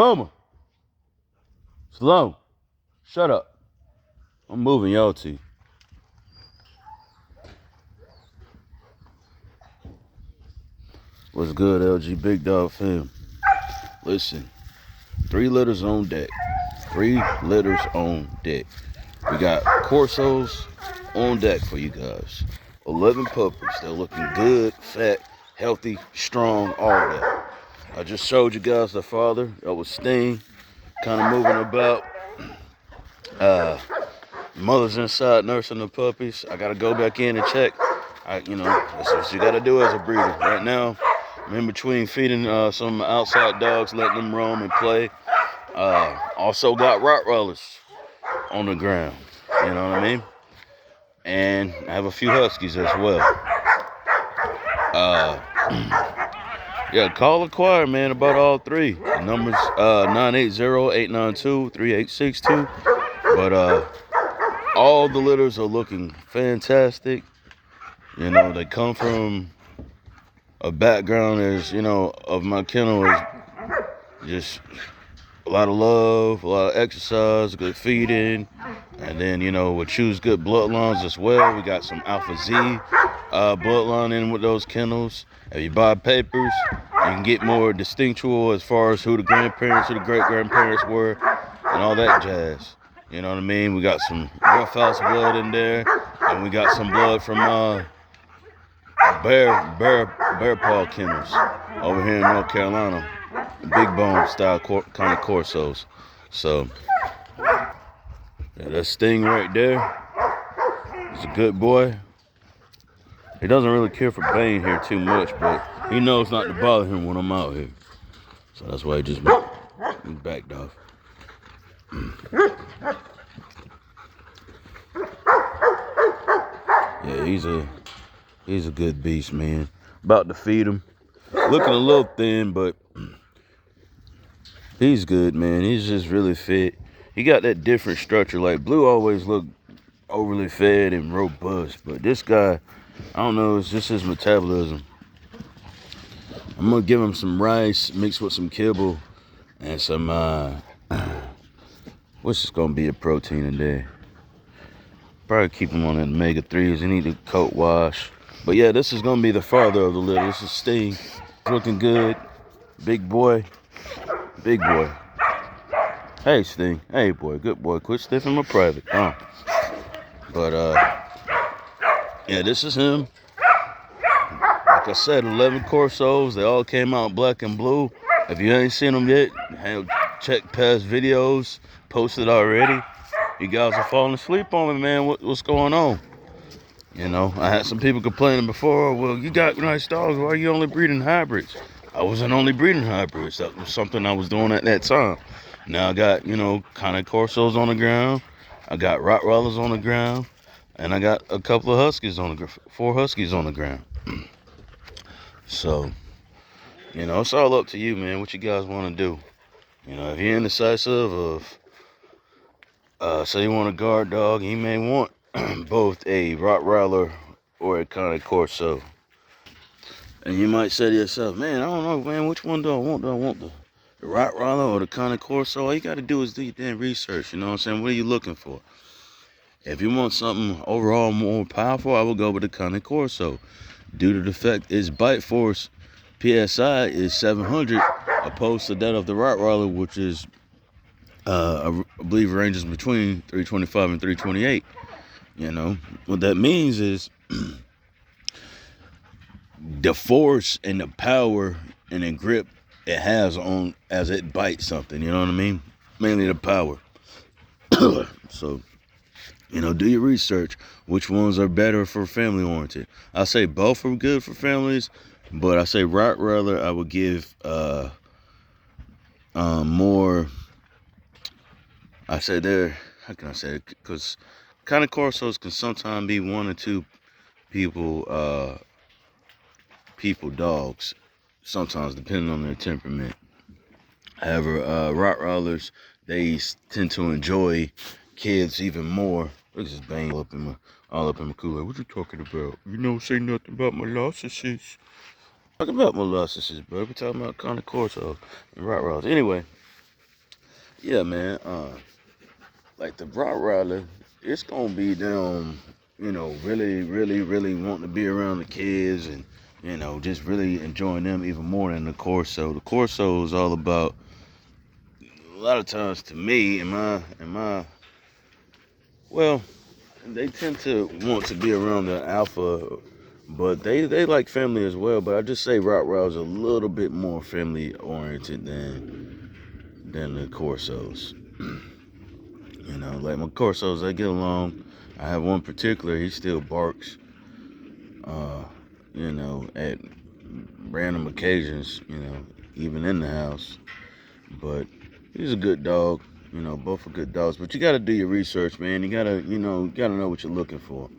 Boomer. Slow. Shut up. I'm moving y'all to. What's good, LG Big Dog fam? Listen, 3 litters on deck. 3 litters on deck. We got Corsos on deck for you guys. 11 puppies. They're looking good, fat, healthy, strong, all that. I just showed you guys the father. That was Sting. Kind of moving about. Mother's inside nursing the puppies. I gotta go back in and check. That's what you gotta do as a breeder. Right now, I'm in between feeding some outside dogs, letting them roam and play. Also got Rottweilers on the ground. You know what I mean? And I have a few Huskies as well. Call Acquire, man, about all 3. The number's 980-892-3862. But all the litters are looking fantastic. They come from a background of my kennel is just a lot of love, a lot of exercise, good feeding, and then we choose good bloodlines as well. We got some Alpha Z bloodline in with those kennels. If you buy papers, you can get more distinctual as far as who the grandparents, who the great grandparents were, and all that jazz. You know what I mean? We got some Rough House blood in there, and we got some blood from bear paw kennels over here in North Carolina. Big bone style kind of Corsos. So that Sting right there. He's a good boy. He doesn't really care for Bane here too much, but he knows not to bother him when I'm out here. So that's why he just backed off. Yeah, he's a good beast, man. About to feed him. Looking a little thin, but he's good, man. He's just really fit. He got that different structure. Like Blue always looked overly fed and robust, but this guy, I don't know, it's just his metabolism. I'm gonna give him some rice mixed with some kibble and some what's just gonna be a protein in there. Probably keep him on the omega-3s. He need to coat wash. But yeah, this is gonna be the father of the litter. This is Sting. Looking good. Big boy. Big boy. Hey, Sting. Hey, boy. Good boy. Quit sniffing my private. But, yeah, this is him. Like I said, 11 Corsos. They all came out black and blue. If you ain't seen them yet, check past videos. Posted already. You guys are falling asleep on me, man. What's going on? I had some people complaining before, well, you got nice dogs. Why are you only breeding hybrids? I wasn't only breeding hybrids. That was something I was doing at that time. Now I got, kind of Corsos on the ground. I got Rottweilers on the ground. And I got a couple of Huskies on the ground. 4 Huskies on the ground. So, it's all up to you, man. What you guys want to do. If you're indecisive of, say you want a guard dog, you may want both a Rottweiler or a kind of Corso. And you might say to yourself, man, I don't know, man, which one do I want? Do I want the Rottweiler or the kind of Corso? All you got to do is do your damn research, you know what I'm saying? What are you looking for? If you want something overall more powerful, I will go with the kind of Corso. Due to the fact its bite force PSI is 700 opposed to that of the Rottweiler, which is, I believe ranges between 325 and 328. What that means is the force and the power and the grip it has on as it bites something, you know what I mean? Mainly the power. So, do your research. Which ones are better for family oriented? I say both are good for families, but I say Rottweiler I would give more. I say there. How can I say it? Because kind of Corsos can sometimes be 1 or 2 people dogs. Sometimes depending on their temperament. However, Rottweilers they tend to enjoy kids even more. Look at this bang all up in my cooler. What you talking about? Say nothing about molasses. Talking about molasses, bro. We're talking about kind of Corso and Rottweilers. Anyway, Yeah, man. Like the Rottweiler, it's gonna be them, really, really, really wanting to be around the kids and just really enjoying them even more than the Corso. The Corso is all about a lot of times to me, well, they tend to want to be around the alpha, but they like family as well. But I just say Rottweiler's a little bit more family oriented than the Corsos. Like my Corsos, they get along. I have one particular, he still barks, uh, at random occasions, even in the house. But he's a good dog. Both are good dogs. But you got to do your research, man. You gotta know what you're looking for.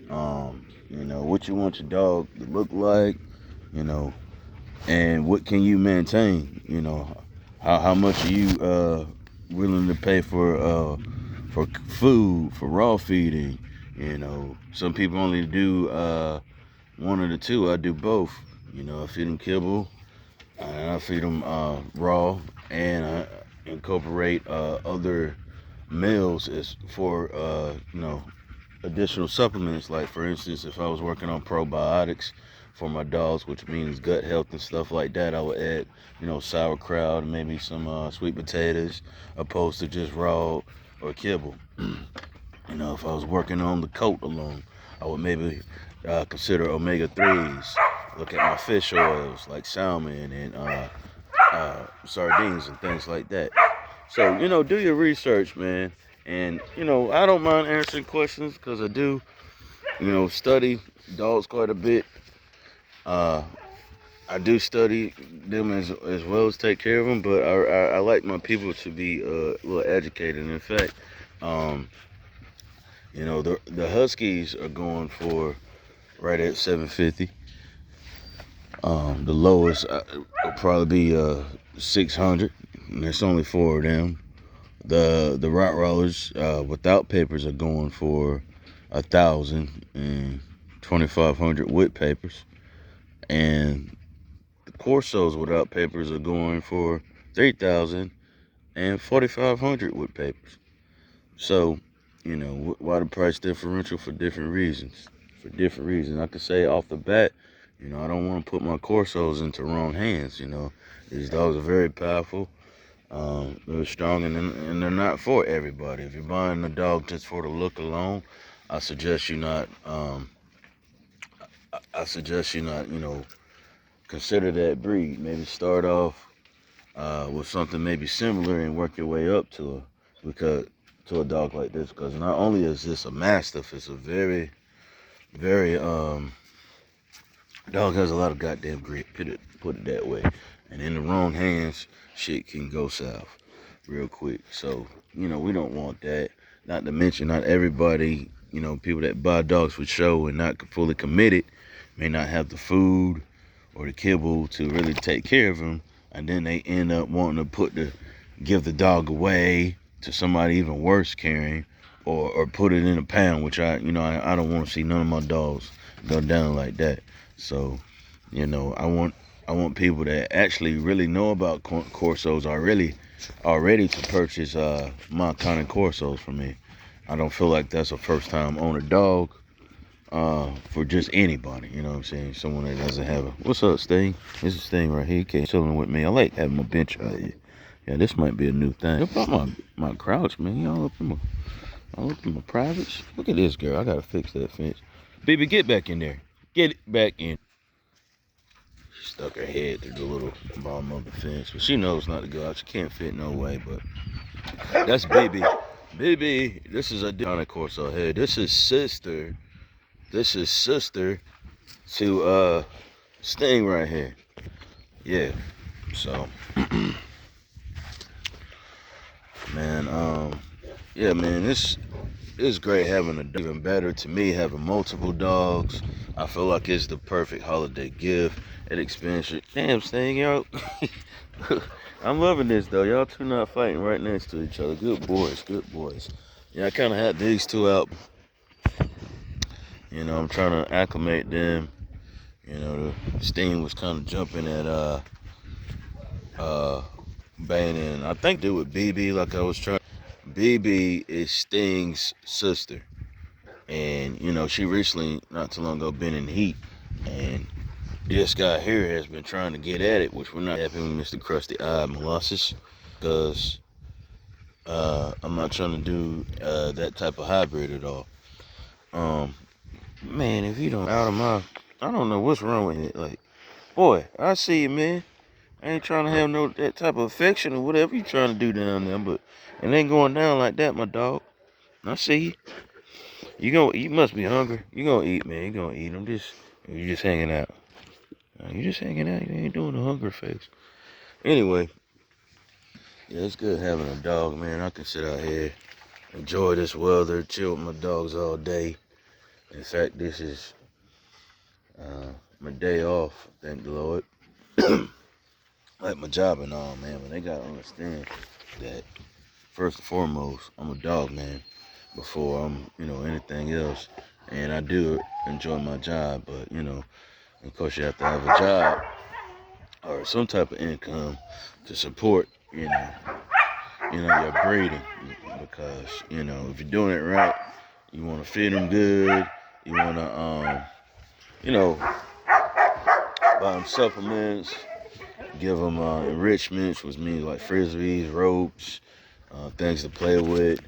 What you want your dog to look like, you know, and what can you maintain, how much are you willing to pay for food, for raw feeding. Some people only do one of the two. I do both. I feed them kibble, and I feed them raw, and I incorporate other meals as for additional supplements. Like for instance, if I was working on probiotics for my dogs, which means gut health and stuff like that, I would add sauerkraut and maybe some sweet potatoes, opposed to just raw or kibble. If I was working on the coat alone, I would maybe consider omega 3s. Look at my fish oils like salmon and sardines and things like that. So, do your research, man. And, I don't mind answering questions because I do, study dogs quite a bit. Uh, I do study them as well as take care of them, but I like my people to be a little educated. In fact, um, the Huskies are going for right at 750. The lowest will probably be 600, and there's only four of them. The Rottweilers without papers are going for 1,000 and 2,500 with papers, and the Corsos without papers are going for 3,000 and 4,500 with papers. So, why the price differential for different reasons? For different reasons, I could say off the bat, I don't want to put my Corsos into wrong hands. These dogs are very powerful. They're strong, and they're not for everybody. If you're buying a dog just for the look alone, I suggest you not. I suggest you not. Consider that breed. Maybe start off with something maybe similar and work your way up to a dog like this. Because not only is this a Mastiff, it's a very, very dog has a lot of goddamn grit. Put it that way. And in the wrong hands, shit can go south real quick. So, we don't want that. Not to mention, not everybody, people that buy dogs for show and not fully committed may not have the food or the kibble to really take care of them. And then they end up wanting to give the dog away to somebody even worse carrying or put it in a pound, which I don't want to see none of my dogs go down like that. So, I want people that actually really know about Corsos are ready to purchase my kind of Corsos from me. I don't feel like that's a first time owner dog for just anybody. You know what I'm saying? Someone that doesn't have a. What's up, Sting? This is Sting right here. He came chilling with me. I like having my bench out here. Yeah, this might be a new thing. Look about my crouch, man. Y'all up in my privates. Look at this girl. I gotta fix that fence. Baby, get back in there. Get it back in. She stuck her head through the little bottom of the fence, but she knows not to go out. She can't fit no way, but that's baby. Baby, this is a different Corso head. This is sister to Sting right here. Yeah. So man, yeah, man, it's great having a dog. Even better to me having multiple dogs. I feel like it's the perfect holiday gift. It expands your damn Sting, y'all. I'm loving this though. Y'all two not fighting right next to each other. Good boys, good boys. Yeah, I kind of had these two out. I'm trying to acclimate them. The Sting was kind of jumping at Bannon. I think they with BB. Like I was trying. BB is Sting's sister, and you know she recently, not too long ago, been in heat, and this guy here has been trying to get at it, which we're not happy with Mr. Krusty Eye Molasses, because I'm not trying to do that type of hybrid at all. Man, if you don't out of my, I don't know what's wrong with it. Like, boy, I see you, man. I ain't trying to have no that type of affection or whatever you trying to do down there, but it ain't going down like that, my dog. I see you. You must be hungry. You gonna eat, man. You gonna eat. You just hanging out. You just hanging out. You ain't doing the hunger face. Anyway, yeah, it's good having a dog, man. I can sit out here, enjoy this weather, chill with my dogs all day. In fact, this is my day off, thank the Lord. Like my job and all, man, but they gotta understand that first and foremost, I'm a dog man before I'm, anything else. And I do enjoy my job, but of course you have to have a job or some type of income to support, your breeding. Because, if you're doing it right, you wanna feed them good, you wanna buy them supplements, give them enrichments, which means like frisbees, ropes, things to play with.